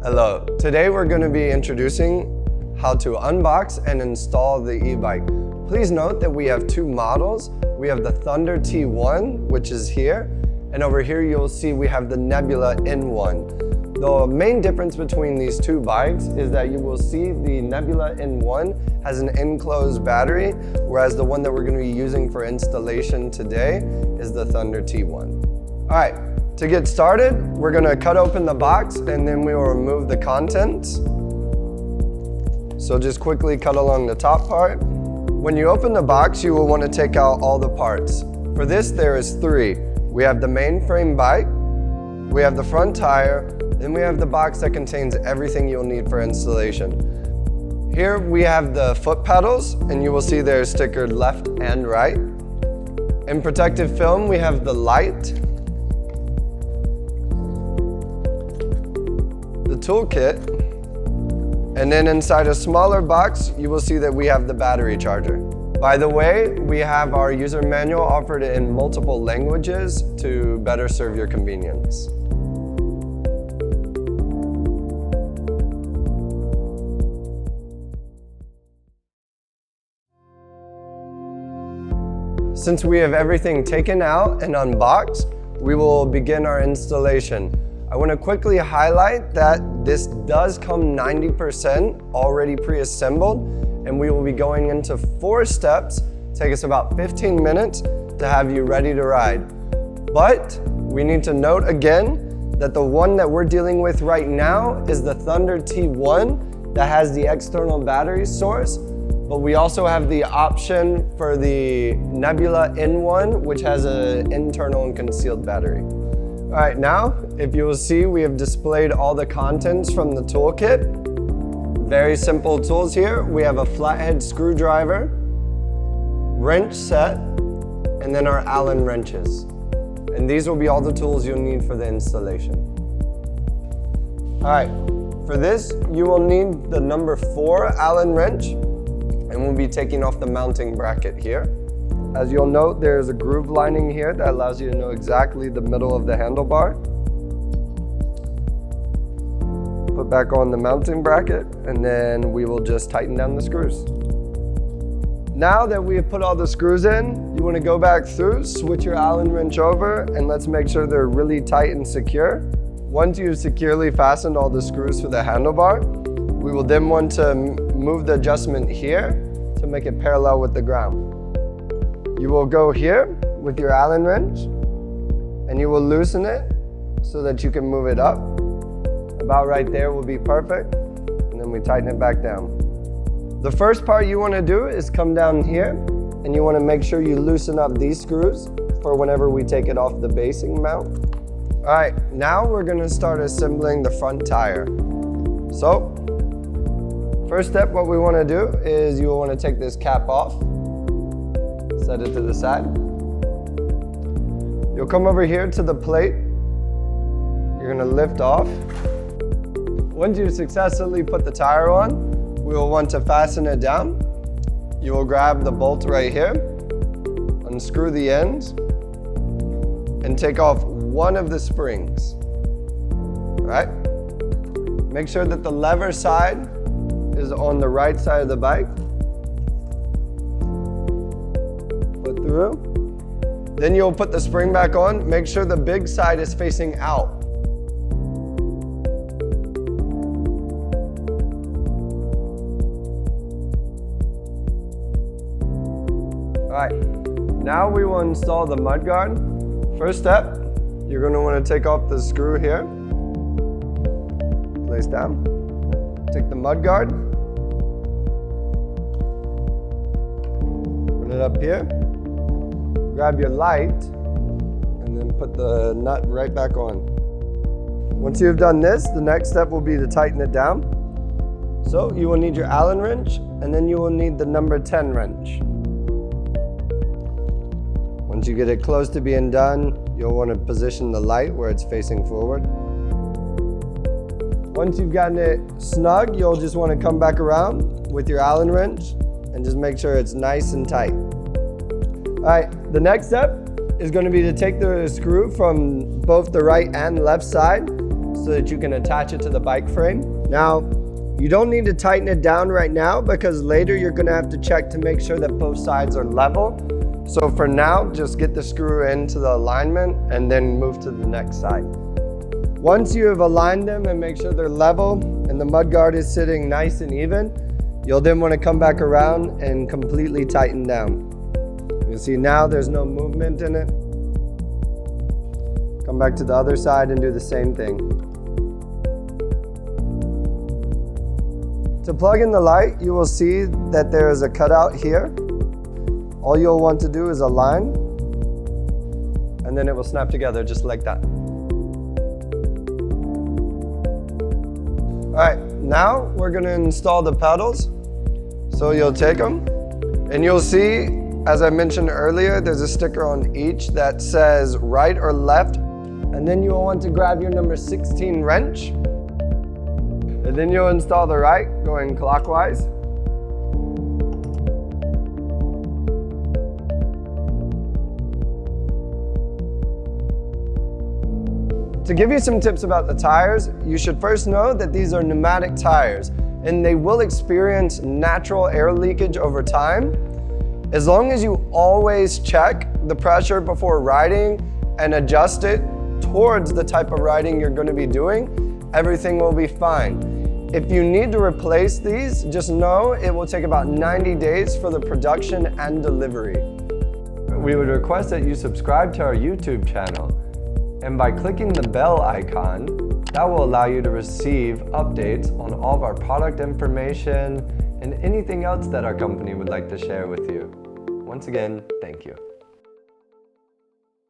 Hello, today we're going to be introducing how to unbox and install the e-bike. Please note that we have two models. We have the Thunder T1, which is here, and over here you'll see we have the Nebula N1. The main difference between these two bikes is that you will see the Nebula N1 has an enclosed battery, whereas the one that we're going to be using for installation today is the Thunder T1. All right. To get started, we're going to cut open the box and then we will remove the contents. So just quickly cut along the top part. When you open the box, you will want to take out all the parts. For this, there is three. We have the mainframe bike, we have the front tire, and we have the box that contains everything you'll need for installation. Here we have the foot pedals, and you will see they're stickered left and right. In protective film, we have the light, the toolkit, and then inside a smaller box you will see that we have the battery charger. By the way, we have our user manual offered in multiple languages to better serve your convenience. Since we have everything taken out and unboxed, we will begin our installation. I want to quickly highlight that this does come 90% already pre-assembled, and we will be going into 4 steps. Take us about 15 minutes to have you ready to ride. But we need to note again that the one that we're dealing with right now is the Thunder T1 that has the external battery source, but we also have the option for the Nebula N1, which has an internal and concealed battery. All right, now, if you will see, we have displayed all the contents from the toolkit. Very simple tools here. We have a flathead screwdriver, wrench set, and then our Allen wrenches. And these will be all the tools you'll need for the installation. All right, for this, you will need the number 4 Allen wrench, and we'll be taking off the mounting bracket here. As you'll note, there's a groove lining here that allows you to know exactly the middle of the handlebar. Put back on the mounting bracket, and then we will just tighten down the screws. Now that we have put all the screws in, you want to go back through, switch your Allen wrench over, and let's make sure they're really tight and secure. Once you've securely fastened all the screws for the handlebar, we will then want to move the adjustment here to make it parallel with the ground. You will go here with your Allen wrench and you will loosen it so that you can move it up. About right there will be perfect, and then we tighten it back down. The first part you want to do is come down here and you want to make sure you loosen up these screws for whenever we take it off the basing mount. All right, now we're going to start assembling the front tire. So, first step, what we want to do is you will want to take this cap off. Set it to the side. You'll come over here to the plate. You're gonna lift off. Once you successfully put the tire on, we will want to fasten it down. You will grab the bolt right here, unscrew the ends, and take off one of the springs. All right? Make sure that the lever side is on the right side of the bike. Through. Then you'll put the spring back on. Make sure the big side is facing out. All right, now we will install the mudguard. First step, you're going to want to take off the screw here. Place down. Take the mudguard. Put it up here. Grab your light and then put the nut right back on. Once you've done this, the next step will be to tighten it down. So you will need your Allen wrench, and then you will need the number 10 wrench. Once you get it close to being done, you'll want to position the light where it's facing forward. Once you've gotten it snug, you'll just want to come back around with your Allen wrench and just make sure it's nice and tight. All right, the next step is going to be to take the screw from both the right and left side so that you can attach it to the bike frame. Now, you don't need to tighten it down right now because later you're gonna have to check to make sure that both sides are level. So for now, just get the screw into the alignment and then move to the next side. Once you have aligned them and make sure they're level and the mudguard is sitting nice and even, you'll then want to come back around and completely tighten down. You see now there's no movement in it. Come back to the other side and do the same thing. To plug in the light, you will see that there is a cutout here. All you'll want to do is align, and then it will snap together just like that. All right, now we're gonna install the pedals. So you'll take them, and you'll see, as I mentioned earlier, there's a sticker on each that says right or left, and then you'll want to grab your number 16 wrench, and then you'll install the right, going clockwise. To give you some tips about the tires, you should first know that these are pneumatic tires and they will experience natural air leakage over time. As long as you always check the pressure before riding and adjust it towards the type of riding you're going to be doing, everything will be fine. If you need to replace these, just know it will take about 90 days for the production and delivery. We would request that you subscribe to our YouTube channel. And by clicking the bell icon, that will allow you to receive updates on all of our product information and anything else that our company would like to share with you. Once again, thank you.